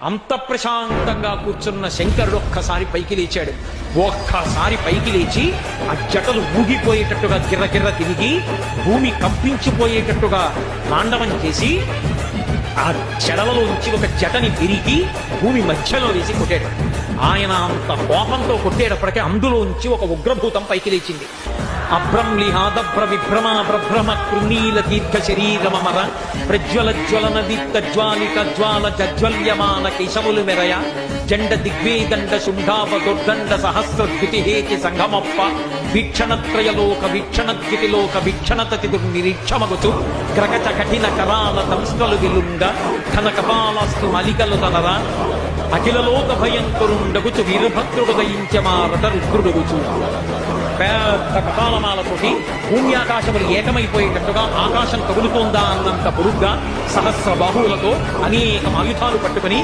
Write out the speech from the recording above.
అంత ప్రశాంతంగా కూర్చున్న శంకరుడు ఒక్కసారి పైకి లేచాడు. ఒక్కసారి పైకి లేచి ఆ జటలు ఊగిపోయేటట్టుగా గిర్రగిర్ర తిరిగి భూమి కంపించిపోయేటట్టుగా తాండవం చేసి ఆ జడలలోంచి ఒక జటని విరిగి భూమి మధ్యలో వేసి కొట్టాడు. ఆయన అంత కోపంతో కొట్టేటప్పటికే అందులోంచి ఒక ఉగ్రభూతం పైకి లేచింది. అభ్రంలిహాదభ్ర విభ్రమ ప్రభ్రమ కృణీల దీర్ఘ శరీరమర ప్రజ్వల జ్వలన దీప్త జ్వాలిక జ్వాల జజ్వల్యమాన కేశములు మెరయ జండ దిగ్వేదండ శుంఠాప దుర్దండ సహస్రద్యుతిహేతి సంగమప్ప వీక్షణత్రయలోక వీక్షణద్యుతిలోక వీక్షణతతి దుర్నిరీక్షమగుచు గ్రగచ కఠిన కరాల తంస్కలు విలుంగ ఘన కపాలస్తు మలికలు తనరా అఖిలలోక భయంకరుండగుచు వీరభద్రుడు దయించమారట రుద్రుడుగుచు. పెద్ద కపాలమాలతోటి భూమి ఆకాశములు ఏకమైపోయేటట్టుగా ఆకాశం తగులుతోందా అన్నంత పొడుగ్గా సహస్ర బాహువులతో అనేక ఆయుధాలు పట్టుకుని